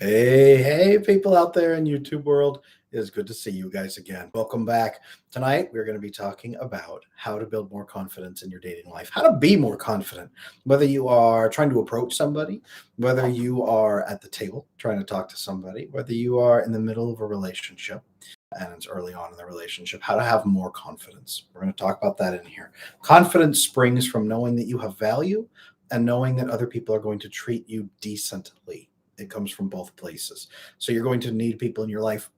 Hey, people out there in YouTube world. It is good to see you guys again. Welcome back. Tonight, we're going to be talking about how to build more confidence in your dating life, how to be more confident, whether you are trying to approach somebody, whether you are at the table trying to talk to somebody, whether you are in the middle of a relationship and it's early on in the relationship, how to have more confidence. We're going to talk about that in here. Confidence springs from knowing that you have value and knowing that other people are going to treat you decently. It comes from both places. So you're going to need people in your life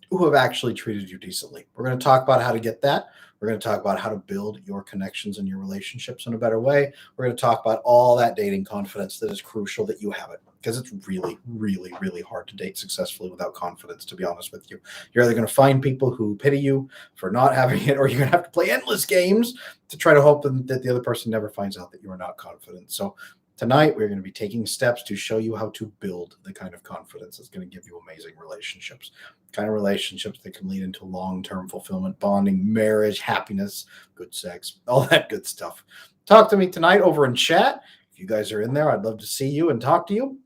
who have actually treated you decently. We're going to talk about how to get that. We're going to talk about how to build your connections and your relationships in a better way. We're going to talk about all that dating confidence that is crucial that you have it, because it's really, really, really hard to date successfully without confidence, to be honest with you. You're either going to find people who pity you for not having it, or you're going to have to play endless games to try to hope that the other person never finds out that you are not confident. So tonight, we're going to be taking steps to show you how to build the kind of confidence that's going to give you amazing relationships, kind of relationships that can lead into long-term fulfillment, bonding, marriage, happiness, good sex, all that good stuff. Talk to me tonight over in chat. If you guys are in there, I'd love to see you and talk to you.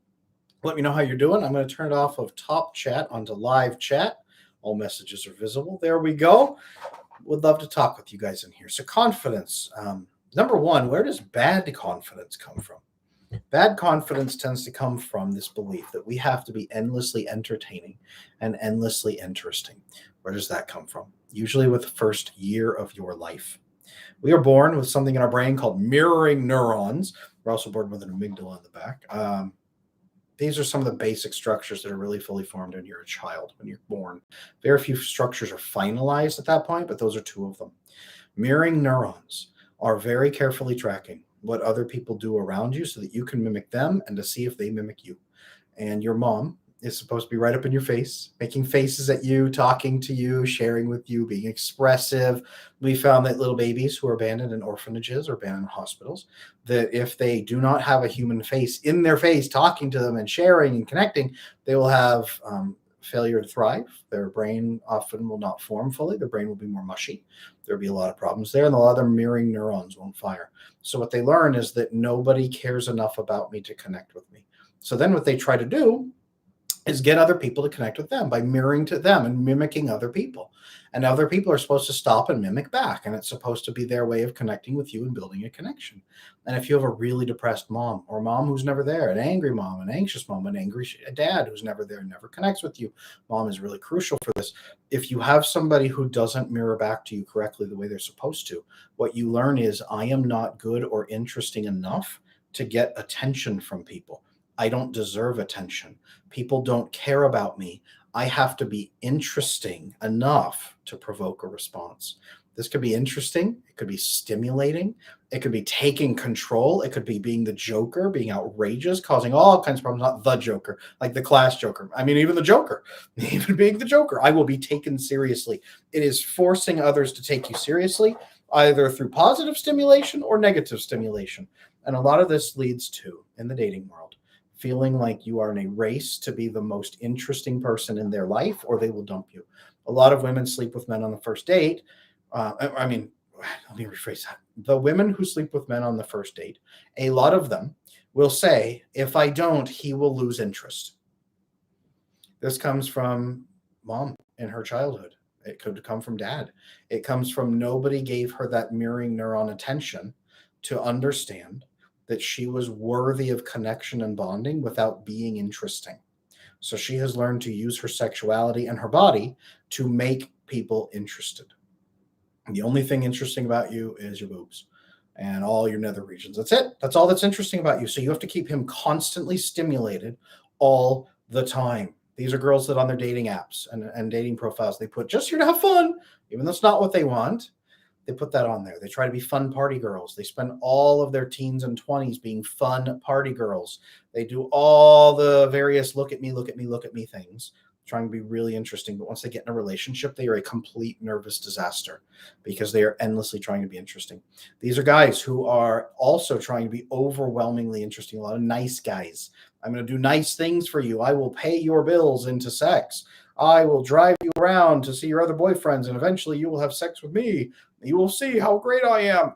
Let me know how you're doing. I'm going to turn it off of top chat onto live chat. All messages are visible. There we go. Would love to talk with you guys in here. So confidence. Number one, where does bad confidence come from? Bad confidence tends to come from this belief that we have to be endlessly entertaining and endlessly interesting. Where does that come from? Usually with the first year of your life. We are born with something in our brain called mirroring neurons. We're also born with an amygdala in the back. These are some of the basic structures that are really fully formed when you're a child, when you're born. Very few structures are finalized at that point, but those are two of them. Mirroring neurons are very carefully tracking what other people do around you so that you can mimic them and to see if they mimic you. And your mom is supposed to be right up in your face, making faces at you, talking to you, sharing with you, being expressive. We found that little babies who are abandoned in orphanages or abandoned in hospitals, that if they do not have a human face in their face talking to them and sharing and connecting, they will have failure to thrive. Their brain often will not form fully. Their brain will be more mushy. There'll be a lot of problems there, and a lot of their mirroring neurons won't fire. So what they learn is that nobody cares enough about me to connect with me. So then what they try to do is get other people to connect with them by mirroring to them and mimicking other people. And other people are supposed to stop and mimic back. And it's supposed to be their way of connecting with you and building a connection. And if you have a really depressed mom, or a mom who's never there, an angry mom, an anxious mom, an angry dad who's never there, never connects with you, mom is really crucial for this. If you have somebody who doesn't mirror back to you correctly the way they're supposed to, what you learn is, I am not good or interesting enough to get attention from people. I don't deserve attention. People don't care about me. I have to be interesting enough to provoke a response. This could be interesting. It could be stimulating. It could be taking control. It could be being the Joker, being outrageous, causing all kinds of problems. Not the Joker, like the class Joker. I mean, even the Joker, even being the Joker. I will be taken seriously. It is forcing others to take you seriously, either through positive stimulation or negative stimulation. And a lot of this leads to, in the dating world, feeling like you are in a race to be the most interesting person in their life, or they will dump you. A lot of women sleep with men on the first date. Let me rephrase that. The women who sleep with men on the first date, a lot of them will say, if I don't, he will lose interest. This comes from mom in her childhood. It could come from dad. It comes from nobody gave her that mirroring neuron attention to understand that she was worthy of connection and bonding without being interesting. So she has learned to use her sexuality and her body to make people interested. The only thing interesting about you is your boobs and all your nether regions. That's it. That's all that's interesting about you. So you have to keep him constantly stimulated all the time. These are girls that on their dating apps and dating profiles, they put just here to have fun, even though it's not what they want. They put that on there. They try to be fun party girls. They spend all of their teens and 20s being fun party girls. They do all the various look at me, look at me, look at me things, trying to be really interesting. But once they get in a relationship, they are a complete nervous disaster because they are endlessly trying to be interesting. These are guys who are also trying to be overwhelmingly interesting. A lot of nice guys. I'm going to do nice things for you. I will pay your bills into sex. I will drive you around to see your other boyfriends, and eventually you will have sex with me. You will see how great I am.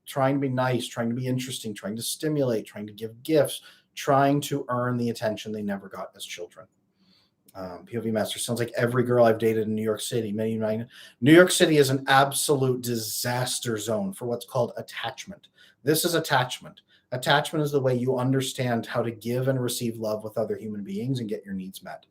Trying to be nice, trying to be interesting, trying to stimulate, trying to give gifts, trying to earn the attention they never got as children. POV Master sounds like every girl I've dated in New York City. New York City is an absolute disaster zone for what's called attachment. This is attachment. Attachment is the way you understand how to give and receive love with other human beings and get your needs met.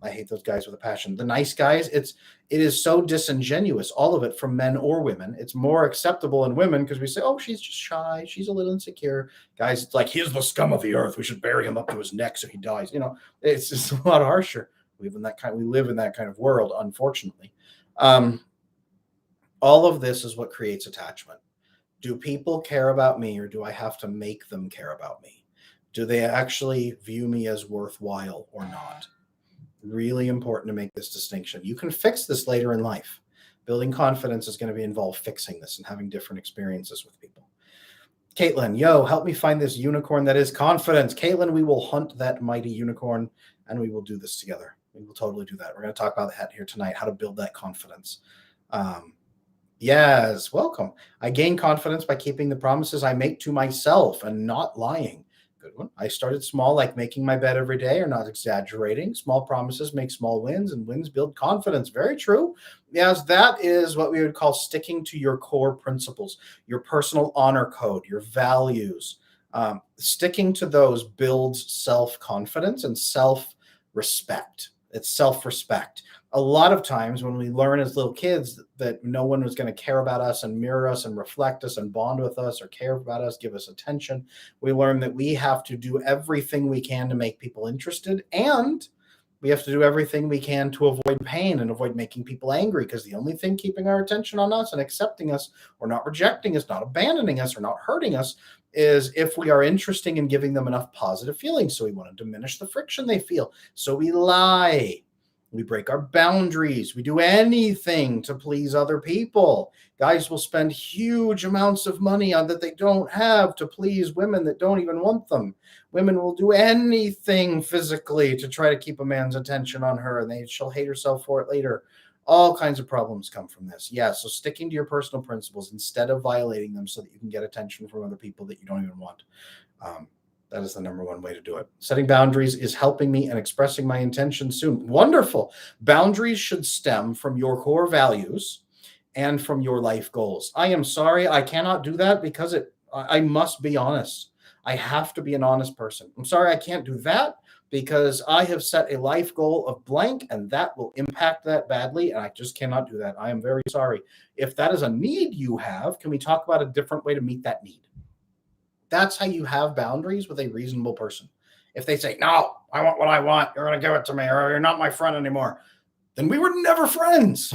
I hate those guys with a passion. The nice guys, it is so disingenuous, all of it, from men or women. It's more acceptable in women because we say, oh, she's just shy, she's a little insecure. Guys, it's like, he's the scum of the earth, we should bury him up to his neck so he dies. It's just a lot harsher. We live in that kind of world, unfortunately. All of this is what creates attachment. Do people care about me, or do I have to make them care about me? Do they actually view me as worthwhile or not? Really important to make this distinction. You can fix this later in life. Building confidence is going to involve fixing this and having different experiences with people. Caitlin, yo, help me find this unicorn that is confidence. Caitlin, we will hunt that mighty unicorn and we will do this together. We will totally do that. We're going to talk about that here tonight, how to build that confidence. Yes, welcome. I gain confidence by keeping the promises I make to myself and not lying. Good one. I started small, like making my bed every day or not exaggerating. Small promises make small wins, and wins build confidence. Very true. Yes, that is what we would call sticking to your core principles, your personal honor code, your values. Sticking to those builds self-confidence and self-respect. It's self-respect. A lot of times when we learn as little kids that no one was going to care about us and mirror us and reflect us and bond with us or care about us, give us attention, we learn that we have to do everything we can to make people interested, and we have to do everything we can to avoid pain and avoid making people angry, because the only thing keeping our attention on us and accepting us or not rejecting us, not abandoning us or not hurting us, is if we are interesting in giving them enough positive feelings. So we want to diminish the friction they feel. So we lie. We break our boundaries. We do anything to please other people. Guys will spend huge amounts of money on that they don't have to please women that don't even want them. Women will do anything physically to try to keep a man's attention on her, and she'll hate herself for it later. All kinds of problems come from this. Yeah, so sticking to your personal principles instead of violating them so that you can get attention from other people that you don't even want. That is the number one way to do it. Setting boundaries is helping me and expressing my intentions soon. Wonderful. Boundaries should stem from your core values and from your life goals. I am sorry, I cannot do that because I must be honest. I have to be an honest person. I'm sorry, I can't do that because I have set a life goal of blank and that will impact that badly, and I just cannot do that. I am very sorry. If that is a need you have, can we talk about a different way to meet that need? That's how you have boundaries with a reasonable person. If they say, no, I want what I want, you're going to give it to me, or you're not my friend anymore, then we were never friends.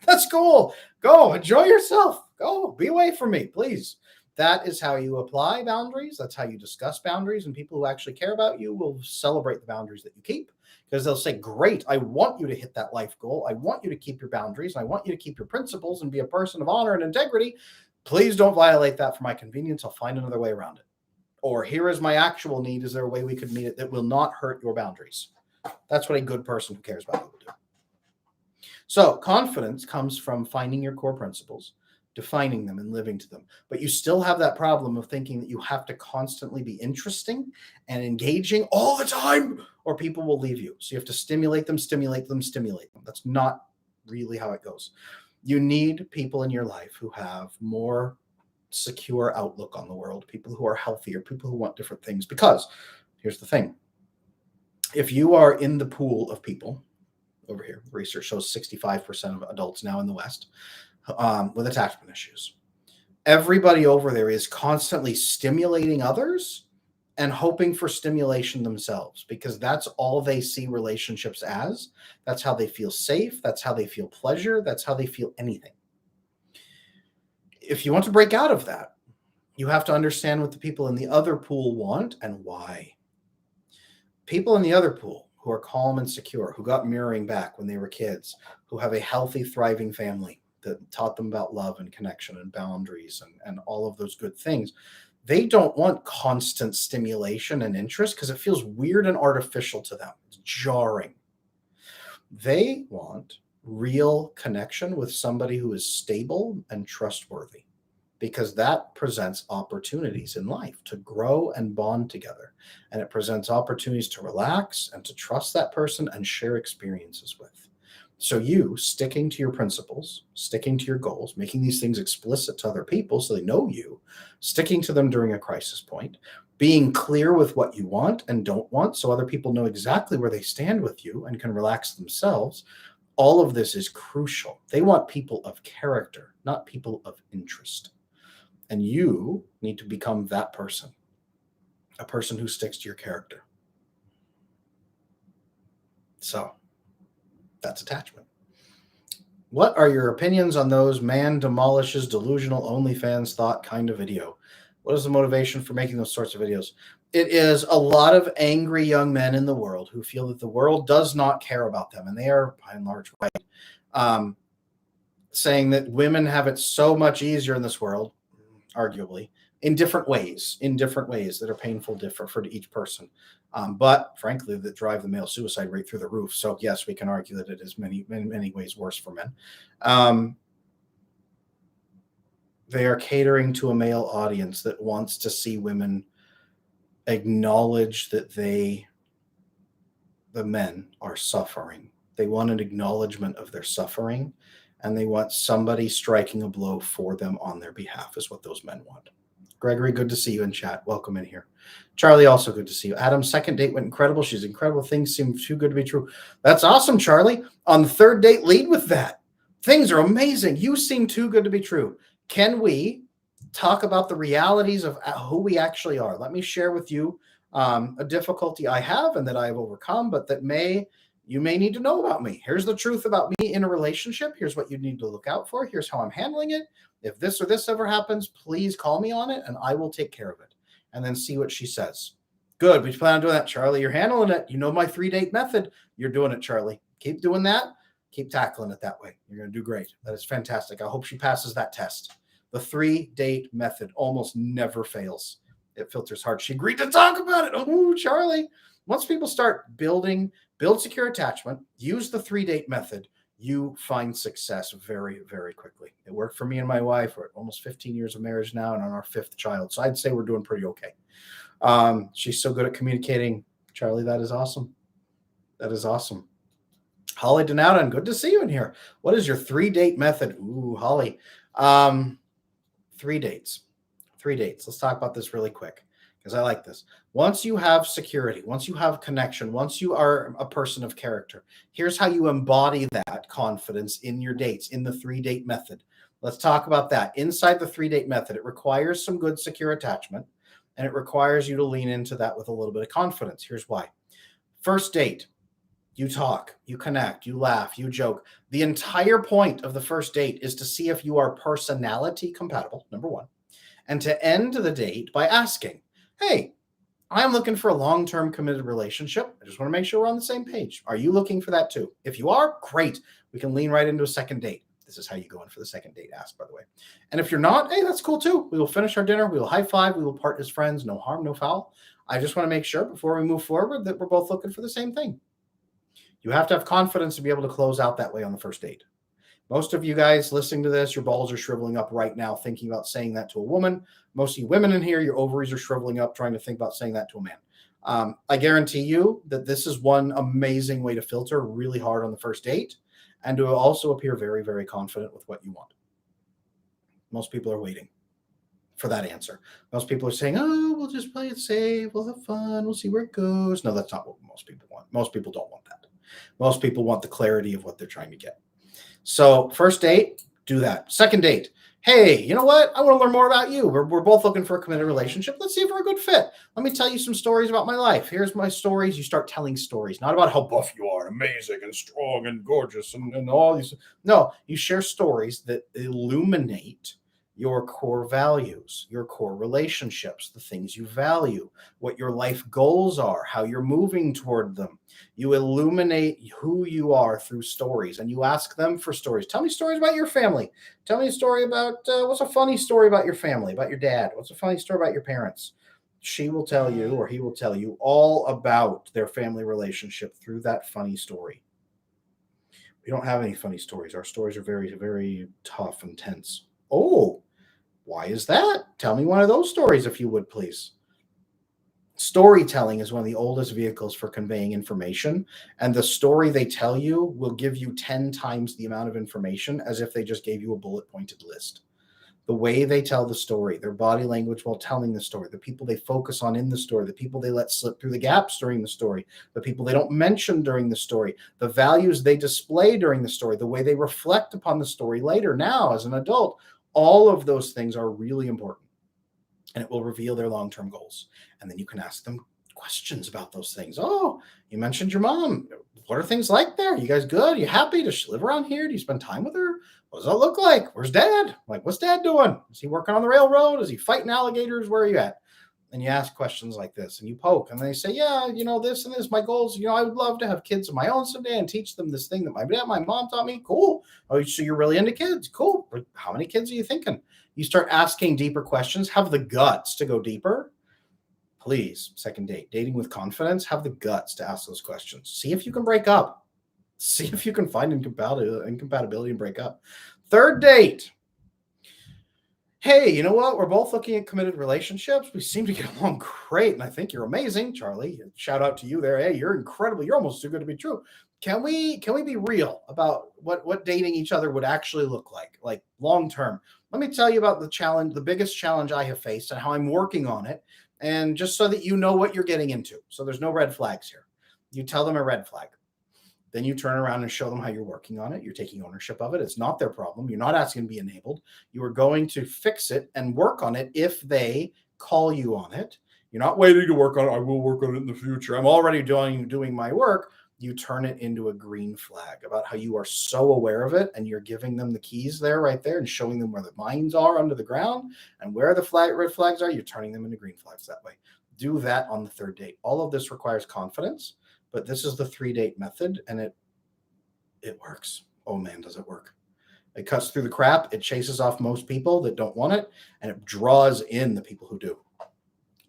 That's cool. Go enjoy yourself. Go be away from me, please. That is how you apply boundaries. That's how you discuss boundaries. And people who actually care about you will celebrate the boundaries that you keep, because they'll say, great, I want you to hit that life goal. I want you to keep your boundaries. And I want you to keep your principles and be a person of honor and integrity. Please don't violate that for my convenience. I'll find another way around it. Or here is my actual need. Is there a way we could meet it that will not hurt your boundaries? That's what a good person who cares about you will do. So confidence comes from finding your core principles, defining them and living to them. But you still have that problem of thinking that you have to constantly be interesting and engaging all the time, or people will leave you. So you have to stimulate them. That's not really how it goes. You need people in your life who have more secure outlook on the world, people who are healthier, people who want different things. Because here's the thing. If you are in the pool of people over here, research shows 65% of adults now in the West with attachment issues. Everybody over there is constantly stimulating others and hoping for stimulation themselves, because that's all they see relationships as. That's how they feel safe. That's how they feel pleasure. That's how they feel anything. If you want to break out of that, you have to understand what the people in the other pool want and why. People in the other pool who are calm and secure, who got mirroring back when they were kids, who have a healthy, thriving family that taught them about love and connection and boundaries and all of those good things, they don't want constant stimulation and interest because it feels weird and artificial to them. It's jarring. They want real connection with somebody who is stable and trustworthy, because that presents opportunities in life to grow and bond together. And it presents opportunities to relax and to trust that person and share experiences with. So, you sticking to your principles, sticking to your goals, making these things explicit to other people so they know you, sticking to them during a crisis point, being clear with what you want and don't want so other people know exactly where they stand with you and can relax themselves. All of this is crucial. They want people of character, not people of interest. And you need to become that person, a person who sticks to your character. So that's attachment. What are your opinions on those man demolishes delusional OnlyFans thought kind of video? What is the motivation for making those sorts of videos? It is a lot of angry young men in the world who feel that the world does not care about them, and they are by and large right. Saying that women have it so much easier in this world, arguably, in different ways that are painful different for each person. But frankly, that drive the male suicide rate through the roof. So yes, we can argue that it is many ways worse for men. They are catering to a male audience that wants to see women acknowledge that the men are suffering. They want an acknowledgement of their suffering, and they want somebody striking a blow for them on their behalf is what those men want. Gregory, good to see you in chat. Welcome in here. Charlie, also good to see you. Adam's second date went incredible. She's incredible. Things seem too good to be true. That's awesome, Charlie. On the third date, lead with that. Things are amazing. You seem too good to be true. Can we talk about the realities of who we actually are? Let me share with you a difficulty I have and that I have overcome, but that you may need to know about me. Here's the truth about me in a relationship. Here's what you need to look out for. Here's how I'm handling it. If this or this ever happens, please call me on it and I will take care of it. And then see what she says. Good. We plan on doing that, Charlie. You're handling it. You know my 3-date method. You're doing it, Charlie. Keep doing that. Keep tackling it that way. You're going to do great. That is fantastic. I hope she passes that test. The 3-date method almost never fails. It filters hard. She agreed to talk about it. Oh, Charlie. Once people start build secure attachment, use the 3-date method, you find success very, very quickly. It worked for me and my wife. We're almost 15 years of marriage now and on our 5th child. So I'd say we're doing pretty okay. She's so good at communicating. Charlie, that is awesome. That is awesome. Holly Donowden, good to see you in here. What is your 3-date method? Ooh, Holly. 3 dates. 3 dates. Let's talk about this really quick because I like this. Once you have security, once you have connection, once you are a person of character, here's how you embody that confidence in your dates, in the 3-date method. Let's talk about that. Inside the 3-date method, it requires some good secure attachment, and it requires you to lean into that with a little bit of confidence. Here's why. First date, you talk, you connect, you laugh, you joke. The entire point of the first date is to see if you are personality compatible, number one, and to end the date by asking, hey, I'm looking for a long-term committed relationship. I just want to make sure we're on the same page. Are you looking for that too? If you are, great. We can lean right into a second date. This is how you go in for the second date ask, by the way. And if you're not, hey, that's cool too. We will finish our dinner. We will high five. We will part as friends. No harm, no foul. I just want to make sure before we move forward that we're both looking for the same thing. You have to have confidence to be able to close out that way on the first date. Most of you guys listening to this, your balls are shriveling up right now thinking about saying that to a woman. Most of you women in here, your ovaries are shriveling up trying to think about saying that to a man. I guarantee you that this is one amazing way to filter really hard on the first date and to also appear very, very confident with what you want. Most people are waiting for that answer. Most people are saying, oh, we'll just play it safe. We'll have fun. We'll see where it goes. No, that's not what most people want. Most people don't want that. Most people want the clarity of what they're trying to get. So first date, do that. Second date, hey, you know what? I want to learn more about you. We're both looking for a committed relationship. Let's see if we're a good fit. Let me tell you some stories about my life. Here's my stories. You start telling stories, not about how buff you are, amazing and strong and gorgeous and all these. No, you share stories that illuminate your core values, your core relationships, the things you value, what your life goals are, how you're moving toward them. You illuminate who you are through stories, and you ask them for stories. Tell me stories about your family. Tell me a story about what's a funny story about your family, about your dad. What's a funny story about your parents? She will tell you, or he will tell you all about their family relationship through that funny story. We don't have any funny stories. Our stories are very, very tough and tense. Oh, Why is that? Tell me one of those stories, if you would, please. Storytelling is one of the oldest vehicles for conveying information, and the story they tell you will give you 10 times the amount of information as if they just gave you a bullet pointed list. The way they tell the story, their body language while telling the story, the people they focus on in the story, the people they let slip through the gaps during the story, the people they don't mention during the story, the values they display during the story, the way they reflect upon the story later, now as an adult, all of those things are really important, and it will reveal their long-term goals. And then you can ask them questions about those things. Oh, you mentioned your mom. What are things like there? You guys good? You happy? Does she live around here? Do you spend time with her? What does that look like? Where's dad? Like, what's dad doing? Is he working on the railroad? Is he fighting alligators? Where are you at? And you ask questions like this, and you poke, and they say, yeah, this and this, my goals, I would love to have kids of my own someday and teach them this thing that my mom taught me. Cool. Oh, so you're really into kids. Cool. But how many kids are you thinking? You start asking deeper questions, have the guts to go deeper. Please, second date, dating with confidence, have the guts to ask those questions. See if you can break up. See if you can find incompatibility and break up. Third date. Hey, you know what? We're both looking at committed relationships. We seem to get along great, and I think you're amazing, Charlie. Shout out to you there. Hey, you're incredible. You're almost too good to be true. Can we be real about what dating each other would actually look like long term? Let me tell you about the challenge, the biggest challenge I have faced, and how I'm working on it. And just so that you know what you're getting into. So there's no red flags here. You tell them a red flag. Then you turn around and show them how you're working on it. You're taking ownership of it. It's not their problem. You're not asking to be enabled. You are going to fix it and work on it if they call you on it. You're not waiting to work on it. I will work on it in the future. I'm already doing my work. You turn it into a green flag about how you are so aware of it, and you're giving them the keys right there, and showing them where the mines are under the ground and where the red flags are. You're turning them into green flags that way. Do that on the third date. All of this requires confidence, but this is the 3-date method, and it works. Oh man, does it work. It cuts through the crap. It chases off most people that don't want it, and it draws in the people who do. I'm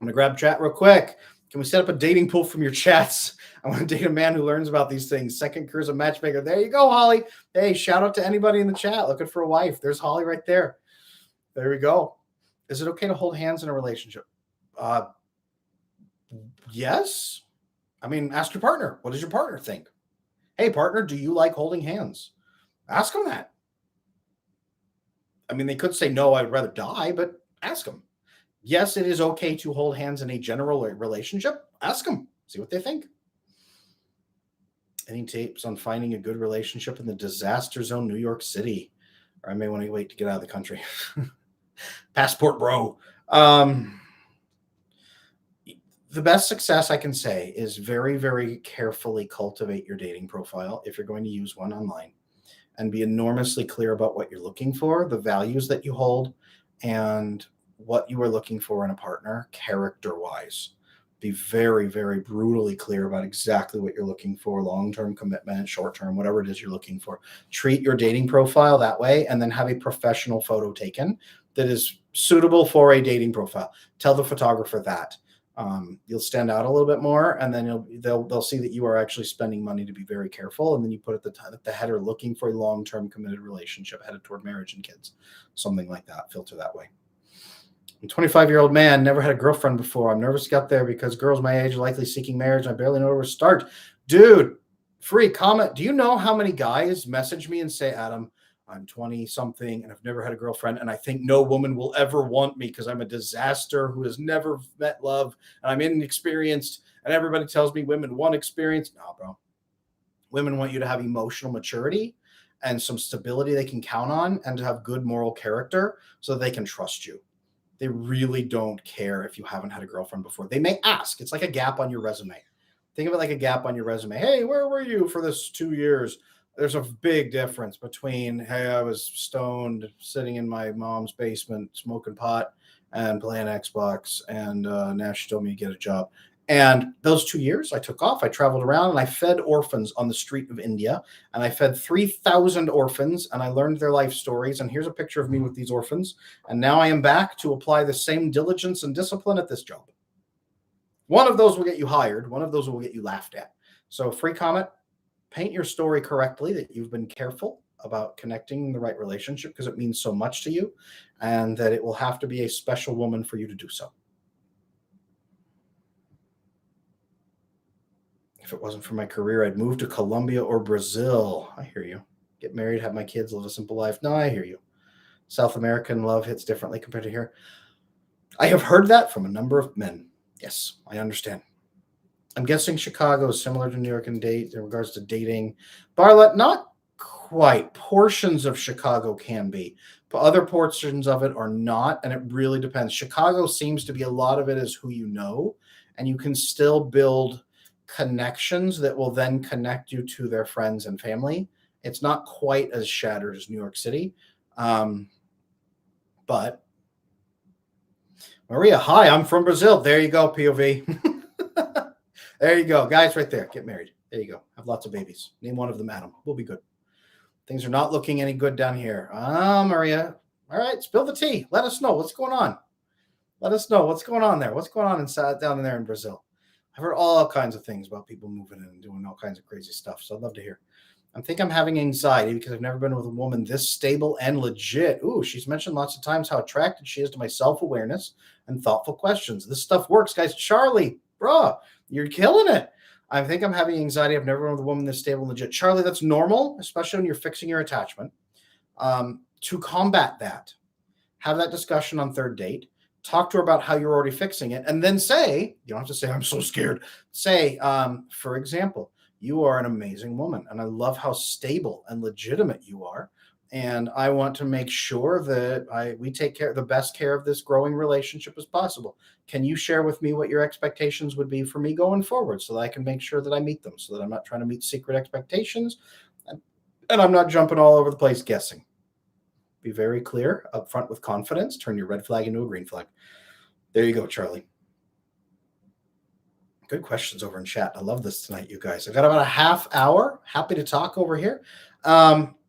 going to grab chat real quick. Can we set up a dating pool from your chats? I want to date a man who learns about these things. Second career as a matchmaker. There you go, Holly. Hey, shout out to anybody in the chat looking for a wife. There's Holly right there. There we go. Is it okay to hold hands in a relationship? Yes. I mean, ask your partner. What does your partner think? Hey, partner, do you like holding hands? Ask them that. I mean, they could say, no, I'd rather die, but ask them. Yes, it is okay to hold hands in a general relationship. Ask them. See what they think. Any tips on finding a good relationship in the disaster zone, New York City? Or I may want to wait to get out of the country. Passport bro. The best success I can say is very, very carefully cultivate your dating profile if you're going to use one online, and be enormously clear about what you're looking for, the values that you hold, and what you are looking for in a partner character-wise. Be very, very brutally clear about exactly what you're looking for, long-term commitment, short-term, whatever it is you're looking for. Treat your dating profile that way, and then have a professional photo taken that is suitable for a dating profile. Tell the photographer that. You'll stand out a little bit more, and then they'll see that you are actually spending money to be very careful, and then you put at the header, looking for a long-term committed relationship headed toward marriage and kids. Something like that. Filter that way. I'm a 25-year-old man, never had a girlfriend before. I'm nervous to get there because girls my age are likely seeking marriage, and I barely know where to start. Dude, free comment. Do you know how many guys message me and say, Adam, I'm 20-something, and I've never had a girlfriend, and I think no woman will ever want me because I'm a disaster who has never met love, and I'm inexperienced, and everybody tells me women want experience. No, bro. Women want you to have emotional maturity and some stability they can count on, and to have good moral character so they can trust you. They really don't care if you haven't had a girlfriend before. They may ask. It's like a gap on your resume. Think of it like a gap on your resume. Hey, where were you for this 2 years? There's a big difference between, hey, I was stoned sitting in my mom's basement smoking pot and playing Xbox, and now she told me to get a job. And those 2 years I took off, I traveled around, and I fed orphans on the street of India, and I fed 3,000 orphans, and I learned their life stories. And here's a picture of me with these orphans. And now I am back to apply the same diligence and discipline at this job. One of those will get you hired. One of those will get you laughed at. So free comment, paint your story correctly, that you've been careful about connecting the right relationship because it means so much to you, and that it will have to be a special woman for you to do so. If it wasn't for my career, I'd move to Colombia or Brazil. I hear you. Get married, have my kids, live a simple life. No, I hear you. South American love hits differently compared to here. I have heard that from a number of men. Yes, I understand. I'm guessing Chicago is similar to New York in regards to dating. Barlett, not quite. Portions of Chicago can be, but other portions of it are not, and it really depends. Chicago seems to be a lot of it is who you know, and you can still build connections that will then connect you to their friends and family. It's not quite as shattered as New York City, but Maria, hi, I'm from Brazil. There you go, POV. There you go. Guys, right there. Get married. There you go. Have lots of babies. Name one of them Adam. We'll be good. Things are not looking any good down here. Maria. All right, spill the tea. Let us know what's going on. Let us know what's going on there. What's going on inside down there in Brazil? I've heard all kinds of things about people moving in and doing all kinds of crazy stuff. So I'd love to hear. I think I'm having anxiety because I've never been with a woman this stable and legit. Ooh, she's mentioned lots of times how attracted she is to my self-awareness and thoughtful questions. This stuff works, guys. Charlie, bruh, you're killing it. I think I'm having anxiety. I've never been with a woman this stable and legit. Charlie, that's normal, especially when you're fixing your attachment. To combat that, have that discussion on third date. Talk to her about how you're already fixing it. And then say, you don't have to say, I'm so scared. Say, for example, you are an amazing woman, and I love how stable and legitimate you are. And I want to make sure that we take the best care of this growing relationship as possible. Can you share with me what your expectations would be for me going forward so that I can make sure that I meet them, so that I'm not trying to meet secret expectations and I'm not jumping all over the place guessing. Be very clear, upfront with confidence. Turn your red flag into a green flag. There you go, Charlie. Good questions over in chat. I love this tonight, you guys. I've got about a half hour. Happy to talk over here.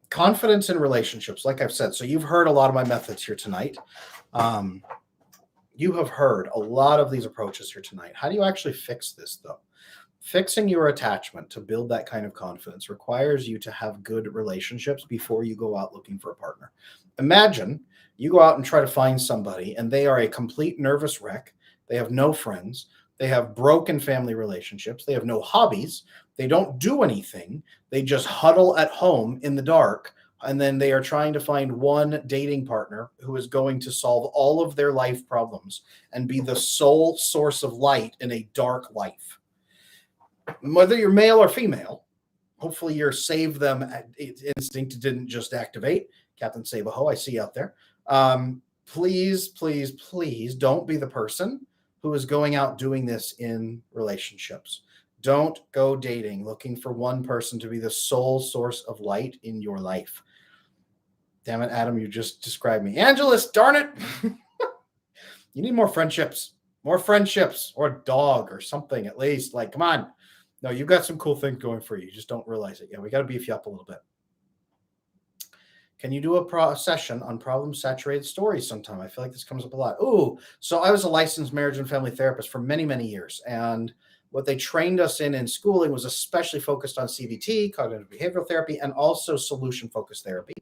Confidence in relationships, like I've said. So you've heard a lot of my methods here tonight. You have heard a lot of these approaches here tonight. How do you actually fix this, though? Fixing your attachment to build that kind of confidence requires you to have good relationships before you go out looking for a partner. Imagine you go out and try to find somebody, and they are a complete nervous wreck. They have no friends. They have broken family relationships. They have no hobbies. They don't do anything. They just huddle at home in the dark. And then they are trying to find one dating partner who is going to solve all of their life problems and be the sole source of light in a dark life. Whether you're male or female, hopefully your save them instinct didn't just activate. Captain Save-A-Ho, I see you out there. Please, please, please don't be the person who is going out doing this in relationships. Don't go dating looking for one person to be the sole source of light in your life. Damn it, Adam, you just described me. Angelus, darn it. You need more friendships or a dog or something at least. Like, come on. No, you've got some cool things going for you. You just don't realize it. Yeah, we got to beef you up a little bit. Can you do a session on problem-saturated stories sometime? I feel like this comes up a lot. Ooh, so I was a licensed marriage and family therapist for many, many years. And what they trained us in schooling was especially focused on CBT, cognitive behavioral therapy, and also solution-focused therapy.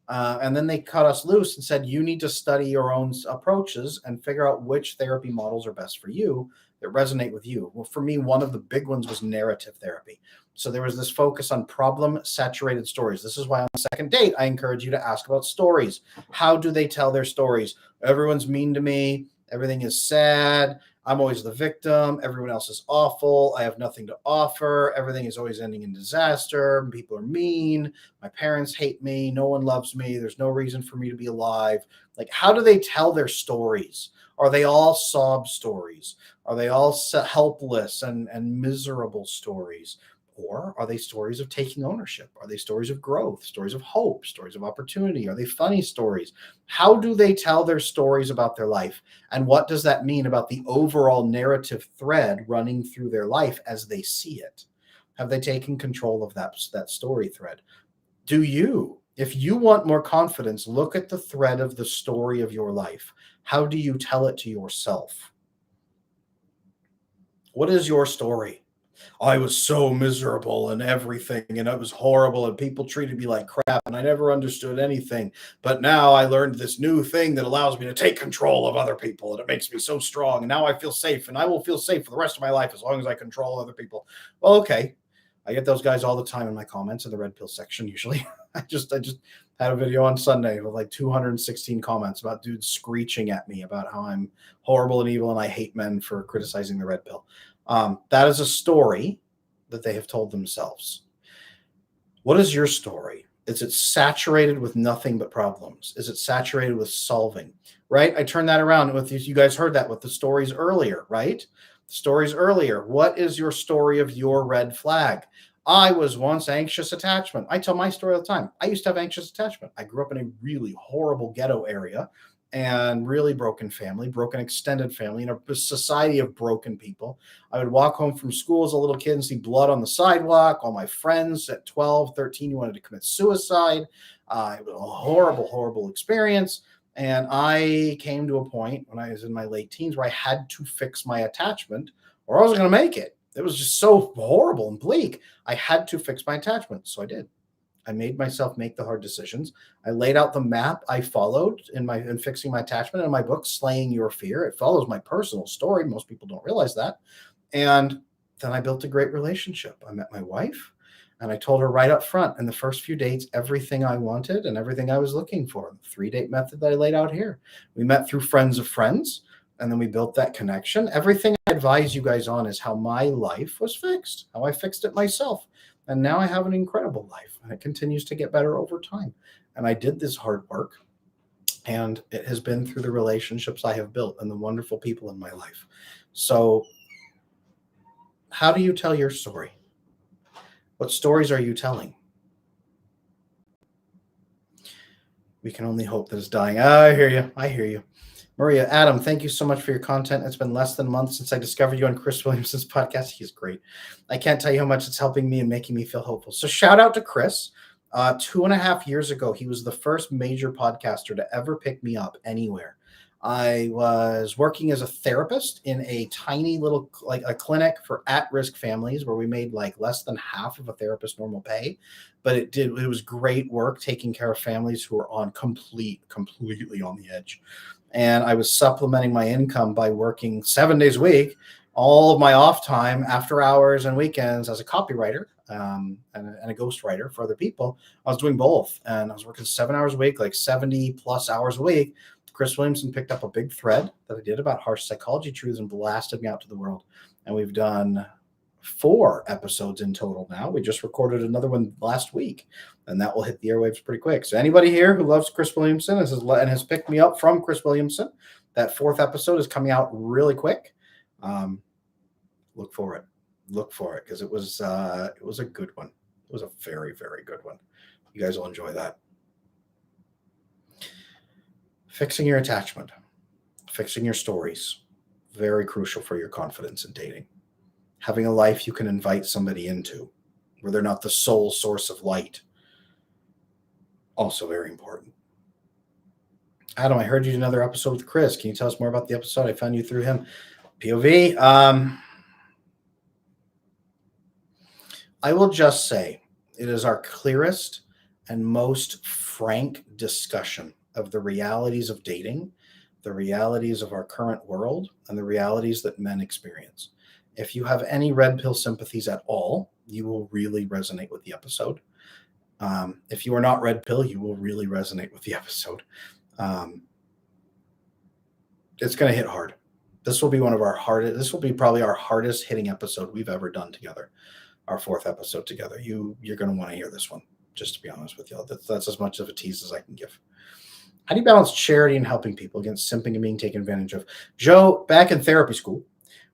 And then they cut us loose and said, you need to study your own approaches and figure out which therapy models are best for you that resonate with you. Well, for me, one of the big ones was narrative therapy. So there was this focus on problem-saturated stories. This is why on the second date, I encourage you to ask about stories. How do they tell their stories? Everyone's mean to me. Everything is sad. I'm always the victim. Everyone else is awful. I have nothing to offer. Everything is always ending in disaster. People are mean. My parents hate me. No one loves me. There's no reason for me to be alive. Like, how do they tell their stories? Are they all sob stories? Are they all helpless and miserable stories? Or are they stories of taking ownership? Are they stories of growth, stories of hope, stories of opportunity? Are they funny stories? How do they tell their stories about their life? And what does that mean about the overall narrative thread running through their life as they see it? Have they taken control of that story thread? Do you? If you want more confidence, look at the thread of the story of your life. How do you tell it to yourself? What is your story? I was so miserable and everything, and it was horrible, and people treated me like crap, and I never understood anything. But now I learned this new thing that allows me to take control of other people, and it makes me so strong. And now I feel safe, and I will feel safe for the rest of my life as long as I control other people. Well, okay. I get those guys all the time in my comments in the red pill section, usually. I just had a video on Sunday with like 216 comments about dudes screeching at me about how I'm horrible and evil and I hate men for criticizing the red pill. That is a story that they have told themselves. What is your story? Is it saturated with nothing but problems? Is it saturated with solving? Right? I turned that around with you guys heard that with the stories earlier, right? Stories earlier. What is your story of your red flag? I was once anxious attachment. I tell my story all the time. I used to have anxious attachment. I grew up in a really horrible ghetto area and really broken family, broken extended family, in a society of broken people. I would walk home from school as a little kid and see blood on the sidewalk. All my friends at 12, 13 wanted to commit suicide. It was a horrible, horrible experience. And I came to a point when I was in my late teens where I had to fix my attachment or I wasn't going to make it. It was just so horrible and bleak. I had to fix my attachment. So I did. I made myself make the hard decisions. I laid out the map I followed in fixing my attachment in my book, Slaying Your Fear. It follows my personal story. Most people don't realize that. And then I built a great relationship. I met my wife and I told her right up front in the first few dates everything I wanted and everything I was looking for. The 3-date method that I laid out here. We met through friends of friends. And then we built that connection. Everything I advise you guys on is how my life was fixed, how I fixed it myself. And now I have an incredible life and it continues to get better over time. And I did this hard work and it has been through the relationships I have built and the wonderful people in my life. So how do you tell your story? What stories are you telling? We can only hope that it's dying. I hear you. I hear you. Maria, Adam, thank you so much for your content. It's been less than a month since I discovered you on Chris Williamson's podcast. He's great. I can't tell you how much it's helping me and making me feel hopeful. So shout out to Chris. 2.5 years ago, he was the first major podcaster to ever pick me up anywhere. I was working as a therapist in a tiny little like a clinic for at-risk families where we made like less than half of a therapist's normal pay, but it was great work taking care of families who were on completely on the edge. And I was supplementing my income by working 7 days a week, all of my off time, after hours and weekends as a copywriter and a ghostwriter for other people. I was doing both. And I was working 7 hours a week, like 70 plus hours a week. Chris Williamson picked up a big thread that I did about harsh psychology truths and blasted me out to the world. And we've done 4 episodes in total now. We just recorded another one last week, and that will hit the airwaves pretty quick. So anybody here who loves Chris Williamson and has picked me up from Chris Williamson, that 4th episode is coming out really quick. Look for it. Look for it because it was a good one. It was a very, very good one. You guys will enjoy that. Fixing your attachment, fixing your stories, very crucial for your confidence in dating. Having a life you can invite somebody into where they're not the sole source of light. Also very important. Adam, I heard you did another episode with Chris. Can you tell us more about the episode? I found you through him. POV. I will just say it is our clearest and most frank discussion of the realities of dating, the realities of our current world, and the realities that men experience. If you have any red pill sympathies at all, you will really resonate with the episode. If you are not red pill, you will really resonate with the episode. It's going to hit hard. This will be this will be probably our hardest hitting episode we've ever done together. Our 4th episode together. You're going to want to hear this one, just to be honest with you. That's as much of a tease as I can give. How do you balance charity and helping people against simping and being taken advantage of? Joe, back in therapy school,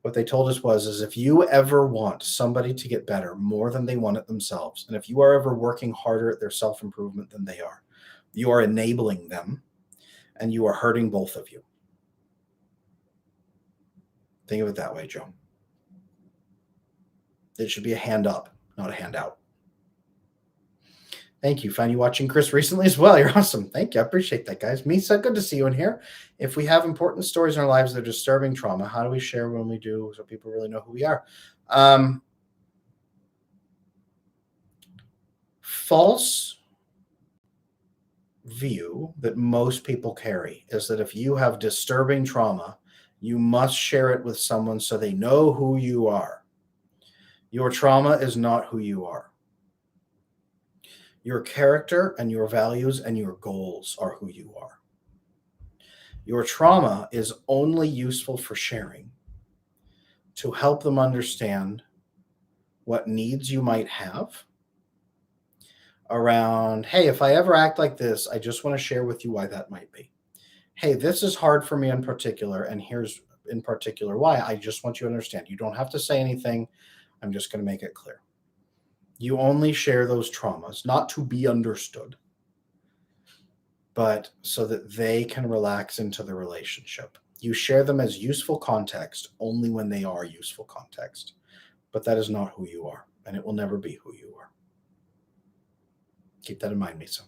what they told us is if you ever want somebody to get better more than they want it themselves, and if you are ever working harder at their self-improvement than they are, you are enabling them and you are hurting both of you. Think of it that way, Joe. It should be a hand up, not a handout. Thank you. Find you watching Chris recently as well. You're awesome. Thank you. I appreciate that, guys. Misa, good to see you in here. If we have important stories in our lives that are disturbing trauma, how do we share when we do so people really know who we are? false view that most people carry is that if you have disturbing trauma, you must share it with someone so they know who you are. Your trauma is not who you are. Your character and your values and your goals are who you are. Your trauma is only useful for sharing to help them understand what needs you might have around, hey, if I ever act like this, I just want to share with you why that might be. Hey, this is hard for me in particular, and here's in particular why. I just want you to understand. You don't have to say anything. I'm just going to make it clear. You only share those traumas, not to be understood, but so that they can relax into the relationship. You share them as useful context only when they are useful context, but that is not who you are, and it will never be who you are. Keep that in mind, Misa.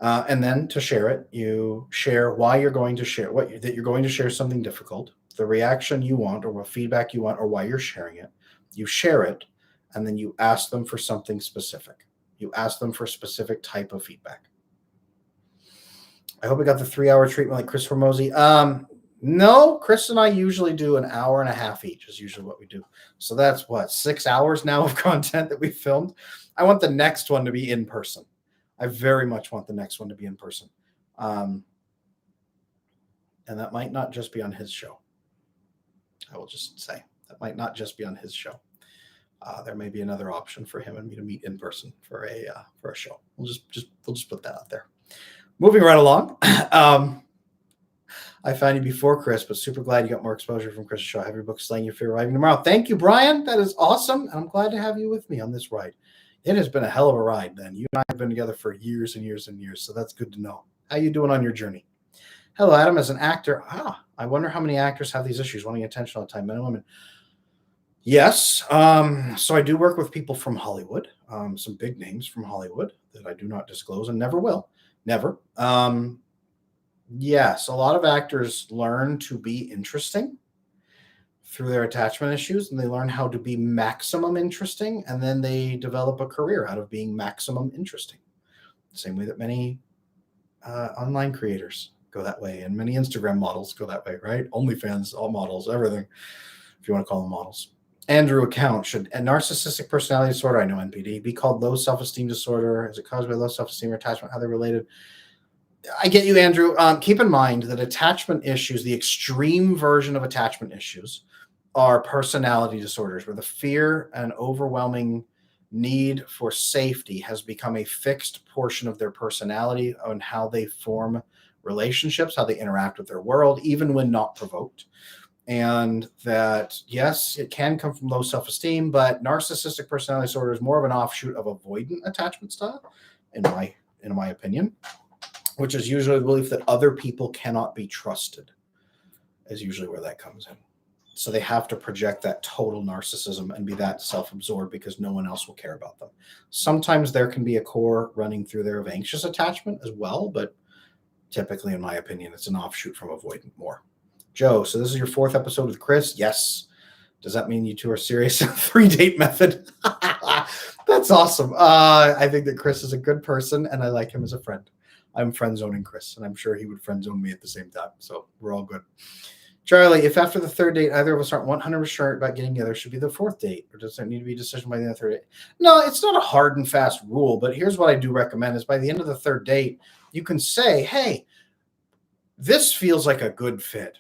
And then to share it, you share why you're going to share, that you're going to share something difficult, the reaction you want or what feedback you want or why you're sharing it. You share it, and then you ask them for something specific. You ask them for a specific type of feedback. I hope we got the 3-hour treatment like Chris Hormozy. No, Chris and I usually do an hour and a half each is usually what we do. So that's 6 hours now of content that we filmed. I want the next one to be in person. I very much want the next one to be in person. And that might not just be on his show. I will just say that might not just be on his show. There may be another option for him and me to meet in person for a show. We'll just put that out there. Moving right along. I found you before Chris, but super glad you got more exposure from Chris' show. I have your book, Slaying Your Fear, arriving tomorrow. Thank you, Brian. That is awesome. I'm glad to have you with me on this ride. It has been a hell of a ride, then. You and I have been together for years and years and years, so that's good to know. How you doing on your journey? Hello, Adam. As an actor, I wonder how many actors have these issues, wanting attention all the time, men and women. Yes. So I do work with people from Hollywood, some big names from Hollywood that I do not disclose and never will. Never. Yes, a lot of actors learn to be interesting through their attachment issues, and they learn how to be maximum interesting, and then they develop a career out of being maximum interesting. The same way that many online creators go that way, and many Instagram models go that way, right? OnlyFans, all models, everything, if you want to call them models. Andrew Account, should a narcissistic personality disorder, I know NPD, be called low self-esteem disorder? Is it caused by low self-esteem or attachment? How they're related? I get you, Andrew. Keep in mind that attachment issues, the extreme version of attachment issues, are personality disorders where the fear and overwhelming need for safety has become a fixed portion of their personality on how they form relationships, how they interact with their world, even when not provoked. And that, yes, it can come from low self-esteem, but narcissistic personality disorder is more of an offshoot of avoidant attachment style, in my opinion, which is usually the belief that other people cannot be trusted, is usually where that comes in. So they have to project that total narcissism and be that self-absorbed because no one else will care about them. Sometimes there can be a core running through there of anxious attachment as well, but typically, in my opinion, it's an offshoot from avoidant more. Joe, so this is your 4th episode with Chris? Yes. Does that mean you two are serious? 3-date method. That's awesome. I think that Chris is a good person, and I like him as a friend. I'm friend zoning Chris, and I'm sure he would friend zone me at the same time. So we're all good. Charlie, if after the 3rd date, either of us aren't 100% sure about getting together, should be the 4th date, or does there need to be a decision by the end of the 3rd date? No, it's not a hard and fast rule, but here's what I do recommend is by the end of the 3rd date, you can say, hey, this feels like a good fit.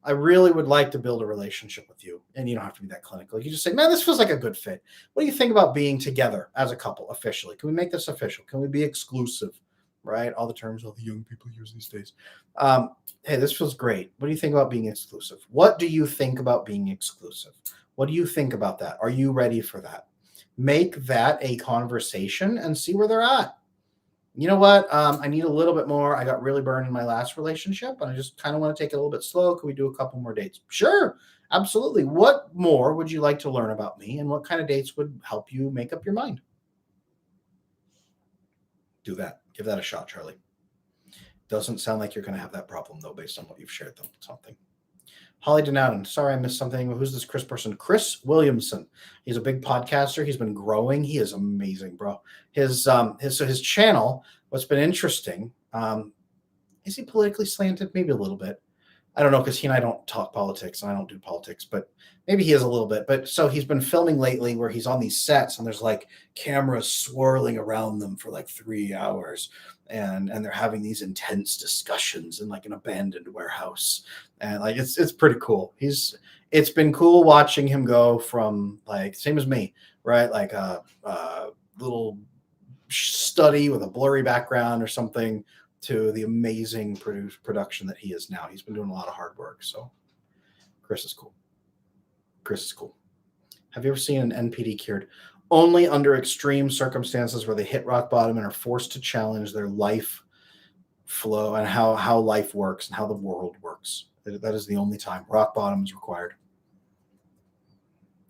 I really would like to build a relationship with you. And you don't have to be that clinical. You just say, man, this feels like a good fit. What do you think about being together as a couple officially? Can we make this official? Can we be exclusive? Right? All the terms all the young people use these days. Hey, this feels great. What do you think about being exclusive? What do you think about being exclusive? What do you think about that? Are you ready for that? Make that a conversation and see where they're at. You know what? I need a little bit more. I got really burned in my last relationship, and I just kind of want to take it a little bit slow. Can we do a couple more dates? Sure, absolutely. What more would you like to learn about me, and what kind of dates would help you make up your mind? Do that. Give that a shot, Charlie. Doesn't sound like you're going to have that problem, though, based on what you've shared, though. Something. Holly Donaden. Sorry, I missed something. Who's this Chris person? Chris Williamson. He's a big podcaster. He's been growing. He is amazing, bro. His channel. What's been interesting? Is he politically slanted? Maybe a little bit. I don't know, because he and I don't talk politics and I don't do politics, but maybe he is a little bit. But so he's been filming lately where he's on these sets and there's like cameras swirling around them for like 3 hours. And they're having these intense discussions in like an abandoned warehouse. And like it's pretty cool. It's been cool watching him go from like same as me, right? Like a little study with a blurry background or something to the amazing production that he is now. He's been doing a lot of hard work. So Chris is cool. Chris is cool. Have you ever seen an NPD cured? Only under extreme circumstances where they hit rock bottom and are forced to challenge their life flow and how life works and how the world works. That is the only time. Rock bottom is required.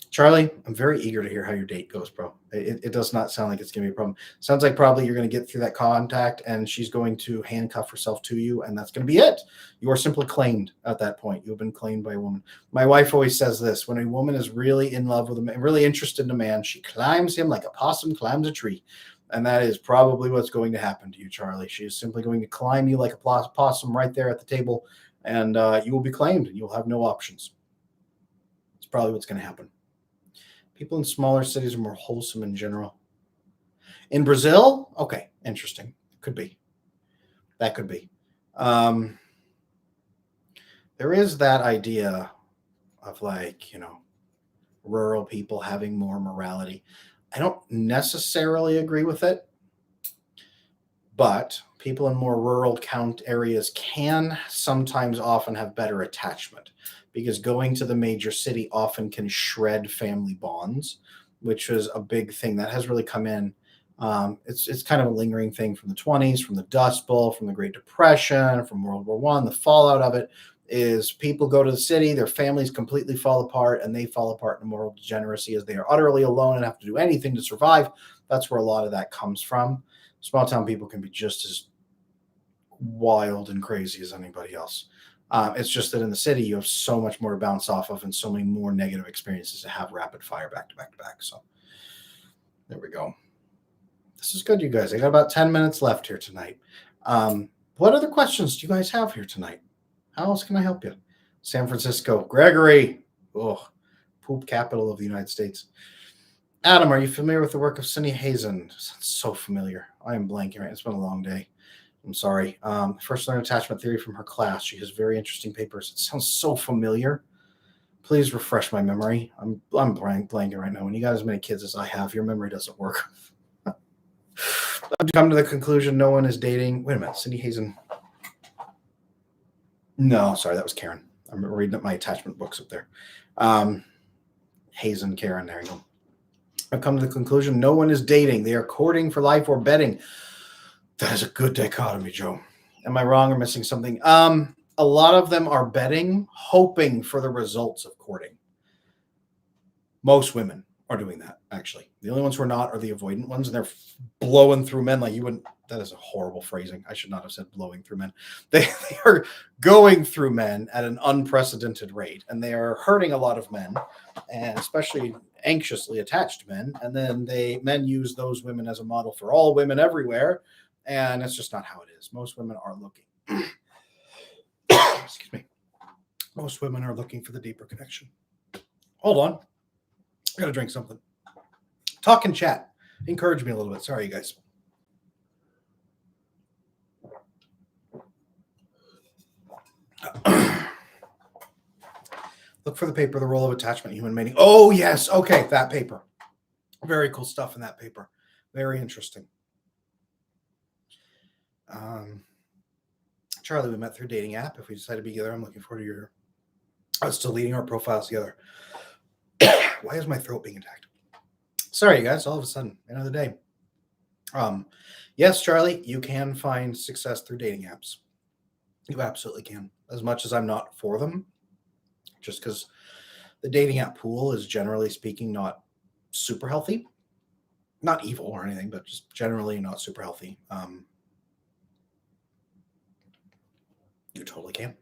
Charlie, I'm very eager to hear how your date goes, bro. It does not sound like it's going to be a problem. Sounds like probably you're going to get through that contact and she's going to handcuff herself to you, and that's going to be it. You are simply claimed at that point. You've been claimed by a woman. My wife always says this: when a woman is really in love with a man, really interested in a man, she climbs him like a possum climbs a tree. And that is probably what's going to happen to you, Charlie. She is simply going to climb you like a possum right there at the table, and you will be claimed and you'll have no options. It's probably what's going to happen. People in smaller cities are more wholesome in general. In Brazil? Okay, interesting. Could be. That could be. There is that idea of like, rural people having more morality. I don't necessarily agree with it, but people in more rural areas can sometimes often have better attachment, because going to the major city often can shred family bonds, which is a big thing that has really come in. It's kind of a lingering thing from the 1920s, from the Dust Bowl, from the Great Depression, from World War I. The fallout of it is people go to the city, their families completely fall apart, and they fall apart in moral degeneracy as they are utterly alone and have to do anything to survive. That's where a lot of that comes from. Small town people can be just as wild and crazy as anybody else. It's just that in the city, you have so much more to bounce off of and so many more negative experiences to have rapid fire back to back to back. So there we go. This is good, you guys. I got about 10 minutes left here tonight. What other questions do you guys have here tonight? How else can I help you? San Francisco. Gregory. Oh, poop capital of the United States. Adam, are you familiar with the work of Cindy Hazen? Sounds so familiar. I am blanking right. It's been a long day. I'm sorry. First learned attachment theory from her class. She has very interesting papers. It sounds so familiar. Please refresh my memory. I'm blanking right now. When you got as many kids as I have, your memory doesn't work. I've come to the conclusion no one is dating. Wait a minute. Cindy Hazen. No, sorry. That was Karen. I'm reading up my attachment books up there. Hazen, Karen. There you go. I've come to the conclusion no one is dating. They are courting for life or betting. That is a good dichotomy, Joe. Am I wrong or missing something? A lot of them are betting, hoping for the results of courting. Most women are doing that, actually. The only ones who are not are the avoidant ones, and they're blowing through men like you wouldn't. That is a horrible phrasing. I should not have said blowing through men. They are going through men at an unprecedented rate, and they are hurting a lot of men, and especially anxiously attached men. And then men use those women as a model for all women everywhere. And it's just not how it is. Most women are looking. Excuse me. Most women are looking for the deeper connection. Hold on. I got to drink something. Talk and chat. Encourage me a little bit. Sorry, you guys. Look for the paper, The Role of Attachment in Human Mating. Oh, yes. Okay, that paper. Very cool stuff in that paper. Very interesting. Charlie, we met through a dating app. If we decide to be together, I'm looking forward to us deleting our profiles together. Why is my throat being attacked? Sorry, you guys, all of a sudden, end of the day. Yes, Charlie, you can find success through dating apps. You absolutely can. As much as I'm not for them, just because the dating app pool is generally speaking not super healthy. Not evil or anything, but just generally not super healthy. You totally can.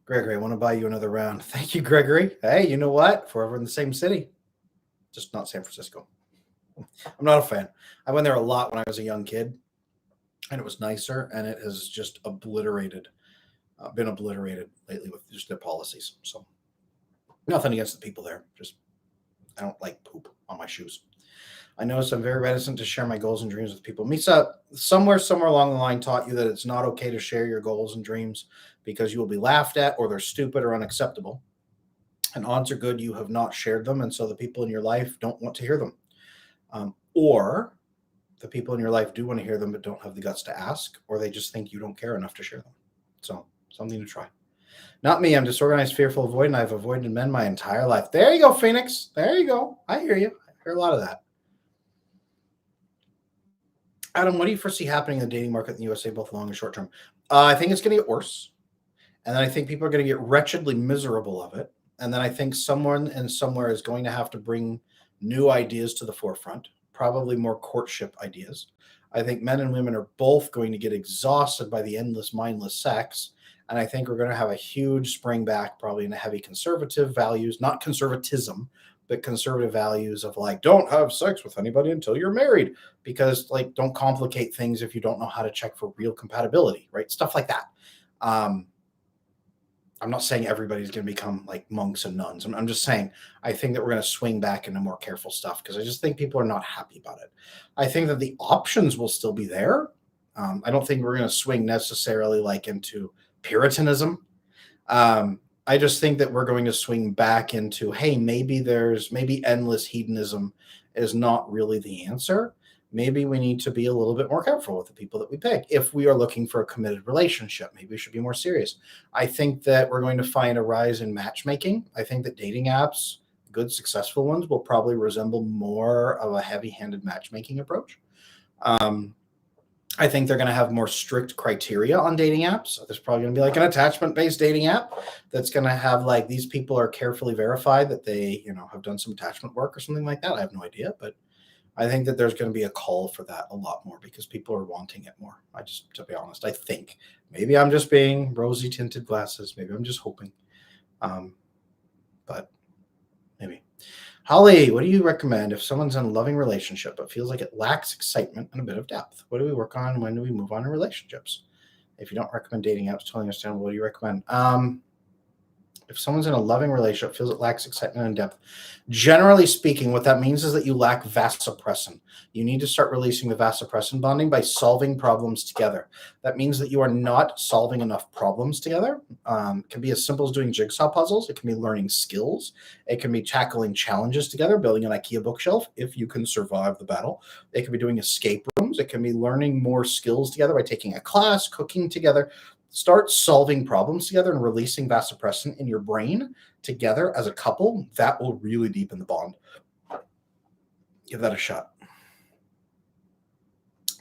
Gregory, I want to buy you another round. Thank you, Gregory. Hey, you know what? If we're ever in the same city, just not San Francisco. I'm not a fan. I went there a lot when I was a young kid, and it was nicer, and it has just been obliterated lately with just their policies. So nothing against the people there. Just I don't like poop on my shoes. I notice I'm very reticent to share my goals and dreams with people. Misa, somewhere along the line taught you that it's not okay to share your goals and dreams because you will be laughed at or they're stupid or unacceptable. And odds are good you have not shared them, and so the people in your life don't want to hear them. Or the people in your life do want to hear them but don't have the guts to ask, or they just think you don't care enough to share them. So something to try. Not me. I'm disorganized, fearful, avoidant. I've avoided men my entire life. There you go, Phoenix. There you go. I hear you. I hear a lot of that. Adam, what do you foresee happening in the dating market in the USA, both long and short term? I think it's going to get worse. And then I think people are going to get wretchedly miserable of it. And then I think someone and somewhere is going to have to bring new ideas to the forefront, probably more courtship ideas. I think men and women are both going to get exhausted by the endless, mindless sex. And I think we're going to have a huge spring back, probably into heavy conservative values, not conservatism, but conservative values of like, don't have sex with anybody until you're married, because like, don't complicate things if you don't know how to check for real compatibility, right? Stuff like that. I'm not saying everybody's going to become like monks and nuns. I'm just saying I think that we're going to swing back into more careful stuff because I just think people are not happy about it. I think that the options will still be there. I don't think we're going to swing necessarily like into Puritanism. I just think that we're going to swing back into, hey, maybe endless hedonism is not really the answer. Maybe we need to be a little bit more careful with the people that we pick. If we are looking for a committed relationship, maybe we should be more serious. I think that we're going to find a rise in matchmaking. I think that dating apps, good successful ones, will probably resemble more of a heavy-handed matchmaking approach. I think they're going to have more strict criteria on dating apps. So there's probably going to be like an attachment-based dating app that's going to have like these people are carefully verified that they, have done some attachment work or something like that. I have no idea, but I think that there's going to be a call for that a lot more because people are wanting it more. To be honest, I think maybe I'm just being rosy tinted glasses. Maybe I'm just hoping, but maybe. Holly, what do you recommend if someone's in a loving relationship but feels like it lacks excitement and a bit of depth? What do we work on? When do we move on in relationships? If you don't recommend dating apps, totally understandable. What do you recommend? If someone's in a loving relationship, feels it lacks excitement and depth, generally speaking, what that means is that you lack vasopressin. You need to start releasing the vasopressin bonding by solving problems together. That means that you are not solving enough problems together. It can be as simple as doing jigsaw puzzles. It can be learning skills. It can be tackling challenges together, building an IKEA bookshelf if you can survive the battle. It can be doing escape rooms. It can be learning more skills together by taking a class, cooking together. Start solving problems together and releasing vasopressin in your brain together as a couple. That will really deepen the bond. Give that a shot.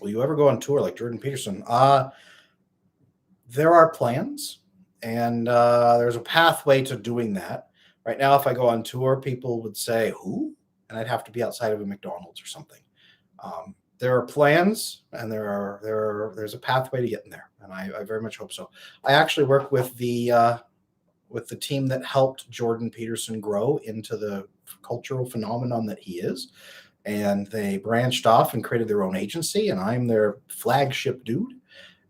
Will you ever go on tour like Jordan Peterson? There are plans, and there's a pathway to doing that. Right now, if I go on tour, people would say, who? And I'd have to be outside of a McDonald's or something. There are plans, and there's a pathway to getting there, and I very much hope so. I actually work with the team that helped Jordan Peterson grow into the cultural phenomenon that he is, and they branched off and created their own agency, and I'm their flagship dude,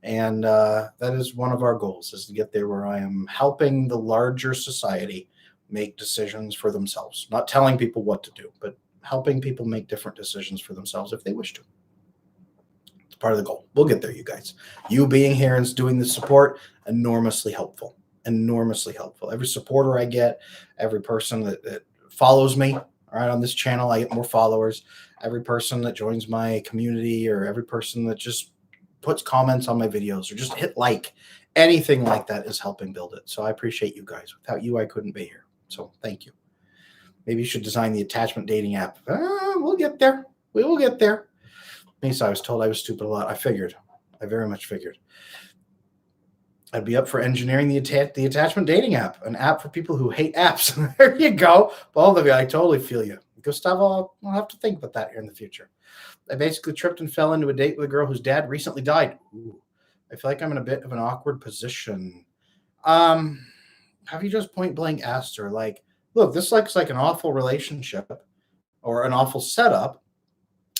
and that is one of our goals, is to get there where I am helping the larger society make decisions for themselves, not telling people what to do, but helping people make different decisions for themselves if they wish to. Part of the goal. We'll get there, you guys. You being here and doing the support, enormously helpful. Every supporter I get, every person that follows me, all right, on this channel, I get more followers. Every person that joins my community, or every person that just puts comments on my videos or just hit like, anything like that is helping build it. So I appreciate you guys. Without you, I couldn't be here. So thank you. Maybe you should design the attachment dating app. We'll get there. We will get there. Misa, I was told I was stupid a lot. I very much figured. I'd be up for engineering the attachment dating app, an app for people who hate apps. There you go. Both of you, I totally feel you. Gustavo, I'll have to think about that here in the future. I basically tripped and fell into a date with a girl whose dad recently died. Ooh, I feel like I'm in a bit of an awkward position. Have you just point blank asked her, like, look, this looks like an awful relationship or an awful setup.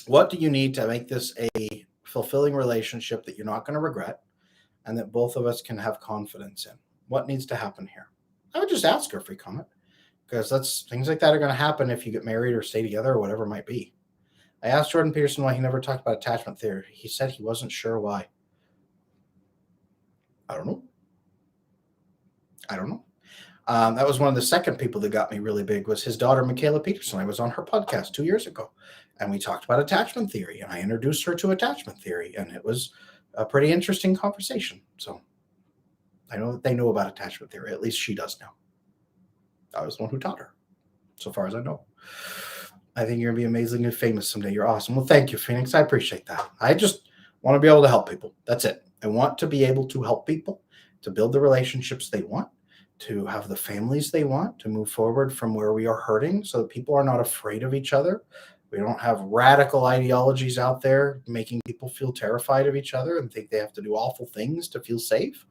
What do you need to make this a fulfilling relationship that you're not going to regret and that both of us can have confidence in? What needs to happen here? I would just ask her free comment, because that's things like that are going to happen if you get married or stay together or whatever it might be. I asked Jordan Peterson why he never talked about attachment theory. He said he wasn't sure why. I don't know. I don't know. That was one of the second people that got me really big was his daughter, Michaela Peterson. I was on her podcast 2 years ago, and we talked about attachment theory, and I introduced her to attachment theory, and it was a pretty interesting conversation. So I know that they know about attachment theory. At least she does now. I was the one who taught her, so far as I know. I think you're going to be amazing and famous someday. You're awesome. Well, thank you, Phoenix. I appreciate that. I just want to be able to help people. That's it. I want to be able to help people to build the relationships they want, to have the families they want, to move forward from where we are hurting so that people are not afraid of each other. We don't have radical ideologies out there making people feel terrified of each other and think they have to do awful things to feel safe.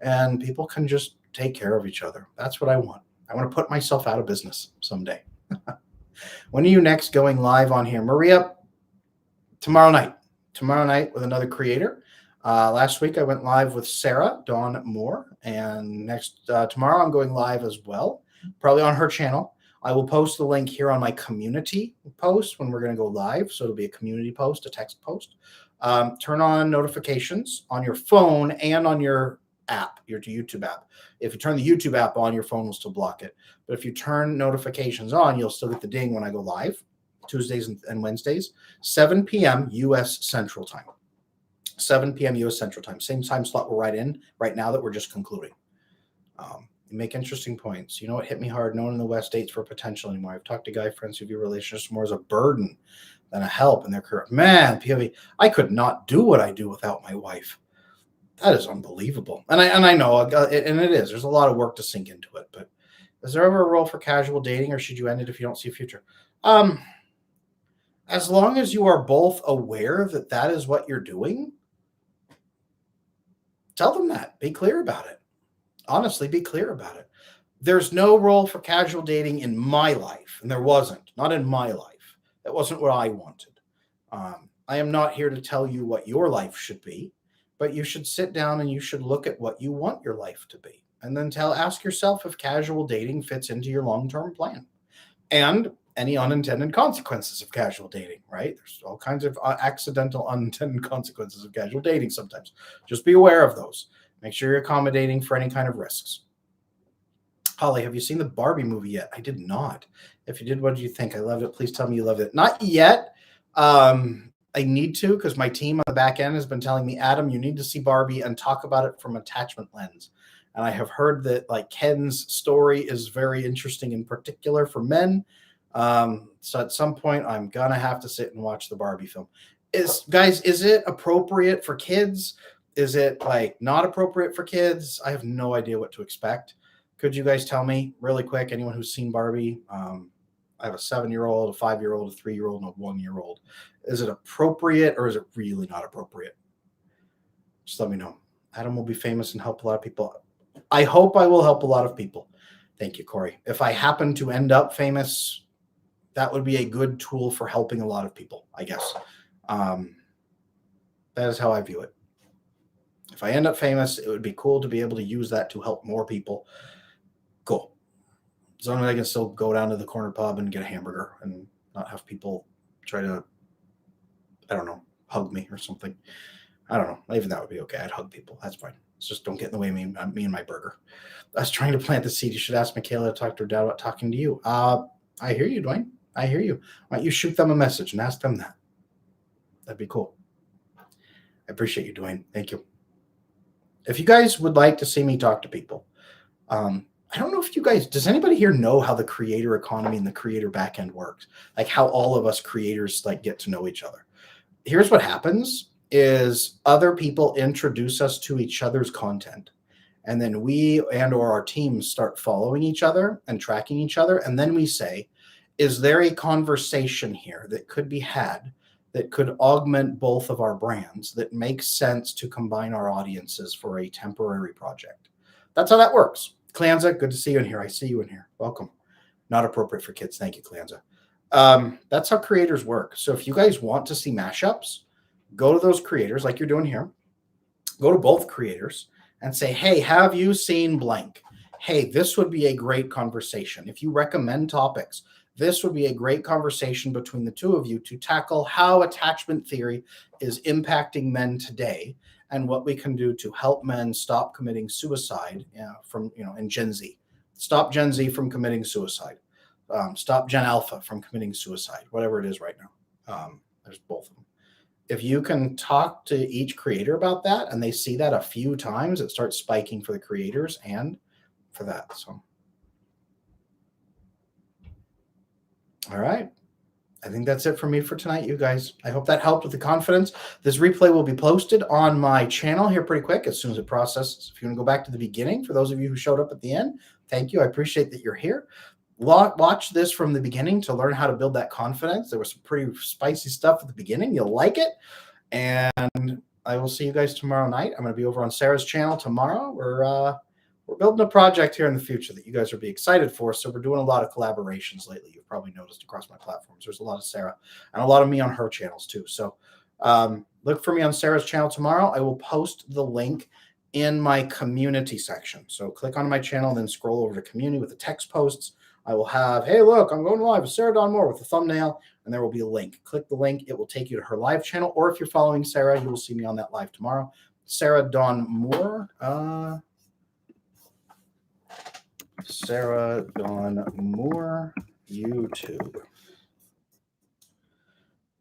And people can just take care of each other. That's what I want. I want to put myself out of business someday. When are you next going live on here? Maria, tomorrow night with another creator. Last week I went live with Sarah Dawn Moore, and next tomorrow I'm going live as well, probably on her channel. I will post the link here on my community post when we're going to go live. So it'll be a community post, a text post. Turn on notifications on your phone and on your app, your YouTube app. If you turn the YouTube app on, your phone will still block it. But if you turn notifications on, you'll still get the ding when I go live, Tuesdays and Wednesdays, 7 p.m. U.S. Central Time. 7 p.m. U.S. Central Time. Same time slot we're right now that we're just concluding. You make interesting points. You know what hit me hard? No one in the West dates for potential anymore. I've talked to guy friends who view relationships more as a burden than a help in their career. Man, POV, I could not do what I do without my wife. That is unbelievable. And I know, and it is. There's a lot of work to sink into it. But is there ever a role for casual dating, or should you end it if you don't see a future? As long as you are both aware that that is what you're doing, tell them that. Be clear about it. Honestly, be clear about it. There's no role for casual dating in my life, and there wasn't. Not in my life. That wasn't what I wanted. I am not here to tell you what your life should be, but you should sit down and you should look at what you want your life to be, and then ask yourself if casual dating fits into your long-term plan, and any unintended consequences of casual dating, right? There's all kinds of accidental unintended consequences of casual dating sometimes. Just be aware of those. Make sure you're accommodating for any kind of risks. Holly, have you seen the Barbie movie yet? I did not. If you did, what did you think? I loved it. Please tell me you loved it. Not yet. I need to, because my team on the back end has been telling me, Adam, you need to see Barbie and talk about it from attachment lens. And I have heard that like Ken's story is very interesting, in particular for men. So at some point I'm gonna have to sit and watch the Barbie film. Is it appropriate for kids? Is it like not appropriate for kids? I have no idea what to expect. Could you guys tell me really quick, anyone who's seen Barbie? I have a 7-year-old, a 5-year-old, a 3-year-old, and a 1-year-old. Is it appropriate, or is it really not appropriate? Just let me know. Adam will be famous and help a lot of people. I hope I will help a lot of people. Thank you, Corey. If I happen to end up famous, that would be a good tool for helping a lot of people, I guess. That is how I view it. If I end up famous, it would be cool to be able to use that to help more people. Cool. As long as I can still go down to the corner pub and get a hamburger and not have people try to, I don't know, hug me or something. I don't know. Even that would be okay. I'd hug people. That's fine. It's just don't get in the way of me and my burger. I was trying to plant the seed. You should ask Michaela to talk to her dad about talking to you. I hear you, Dwayne. I hear you. Why don't you shoot them a message and ask them that? That'd be cool. I appreciate you, Dwayne. Thank you. If you guys would like to see me talk to people, I don't know if you guys, does anybody here know how the creator economy and the creator backend works? Like how all of us creators like get to know each other. Here's what happens is other people introduce us to each other's content. And then we or our teams start following each other and tracking each other. And then we say, is there a conversation here that could be had that could augment both of our brands that makes sense to combine our audiences for a temporary project? That's how that works. Clanza, good to see you in here. I see you in here. Welcome. Not appropriate for kids. Thank you, Clanza. That's how creators work. So if you guys want to see mashups, go to those creators like you're doing here. Go to both creators and say, hey, have you seen blank? Hey, this would be a great conversation. If you recommend topics, this would be a great conversation between the two of you to tackle how attachment theory is impacting men today and what we can do to help men stop committing suicide in Gen Z. Stop Gen Z from committing suicide. Stop Gen Alpha from committing suicide, whatever it is right now. There's both of them. If you can talk to each creator about that and they see that a few times, it starts spiking for the creators and for that. So, all right. I think that's it for me for tonight, you guys. I hope that helped with the confidence. This replay will be posted on my channel here pretty quick as soon as it processes. If you want to go back to the beginning, for those of you who showed up at the end, thank you. I appreciate that you're here. Watch this from the beginning to learn how to build that confidence. There was some pretty spicy stuff at the beginning. You'll like it. And I will see you guys tomorrow night. I'm going to be over on Sarah's channel tomorrow. We're building a project here in the future that you guys will be excited for. So we're doing a lot of collaborations lately. You've probably noticed across my platforms. There's a lot of Sarah and a lot of me on her channels too. So look for me on Sarah's channel tomorrow. I will post the link in my community section. So click on my channel, then scroll over to community with the text posts. I will have, hey, look, I'm going live with Sarah Dawn Moore with the thumbnail, and there will be a link. Click the link. It will take you to her live channel, or if you're following Sarah, you will see me on that live tomorrow. Sarah Dawn Moore. Sarah Dawn Moore, YouTube.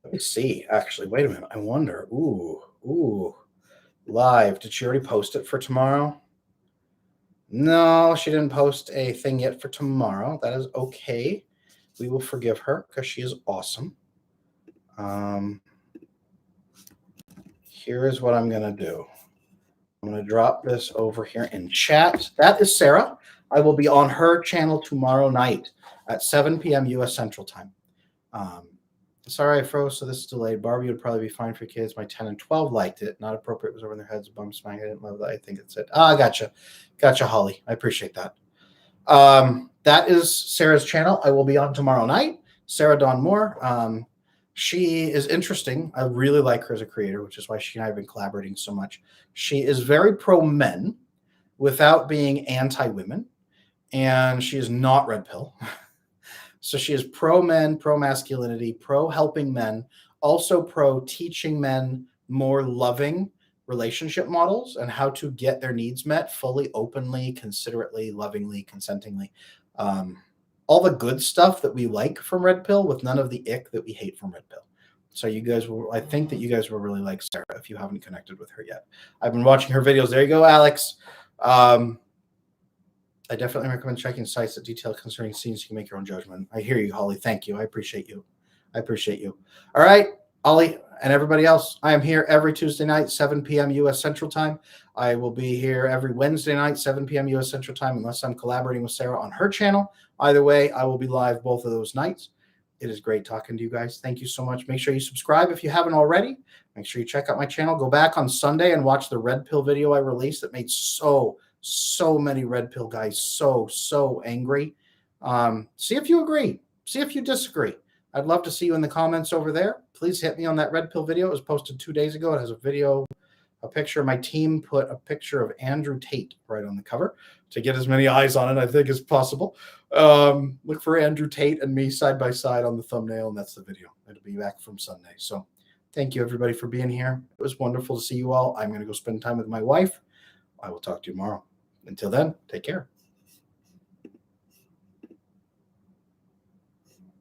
Let me see. Actually, wait a minute. I wonder. Ooh. Live. Did she already post it for tomorrow? No, she didn't post a thing yet for tomorrow. That is okay. We will forgive her because she is awesome. Here is what I'm going to do. I'm going to drop this over here in chat. That is Sarah. I will be on her channel tomorrow night at 7 p.m. U.S. Central Time. Sorry I froze, so this is delayed. Barbie would probably be fine for kids. My 10 and 12 liked it. Not appropriate was over their heads. Bum smack. I didn't love that. I think it's it. Gotcha. Gotcha, Holly. I appreciate that. That is Sarah's channel. I will be on tomorrow night. Sarah Dawn Moore. She is interesting. I really like her as a creator, which is why she and I have been collaborating so much. She is very pro-men without being anti-women, and she is not red pill. So she is pro-men, pro-masculinity, pro-helping men, also pro-teaching men more loving relationship models and how to get their needs met fully, openly, considerately, lovingly, consentingly. All the good stuff that we like from red pill with none of the ick that we hate from red pill. So you guys will, I think that you guys will really like Sarah if you haven't connected with her yet. I've been watching her videos. There you go, Alex. I definitely recommend checking sites that detail concerning scenes. You can make your own judgment. I hear you, Holly. Thank you. I appreciate you. All right, Ollie and everybody else. I am here every Tuesday night, 7 p.m. U.S. Central Time. I will be here every Wednesday night, 7 p.m. U.S. Central Time, unless I'm collaborating with Sarah on her channel. Either way, I will be live both of those nights. It is great talking to you guys. Thank you so much. Make sure you subscribe if you haven't already. Make sure you check out my channel. Go back on Sunday and watch the red pill video I released that made so many red pill guys so angry. See if you agree. See if you disagree. I'd love to see you in the comments over there. Please hit me on that red pill video. It was posted 2 days ago. It has a picture. My team put a picture of Andrew Tate right on the cover to get as many eyes on it, I think, as possible. Look for Andrew Tate and me side by side on the thumbnail, and that's the video. It'll be back from Sunday. So thank you, everybody, for being here. It was wonderful to see you all. I'm going to go spend time with my wife. I will talk to you tomorrow. Until then, take care.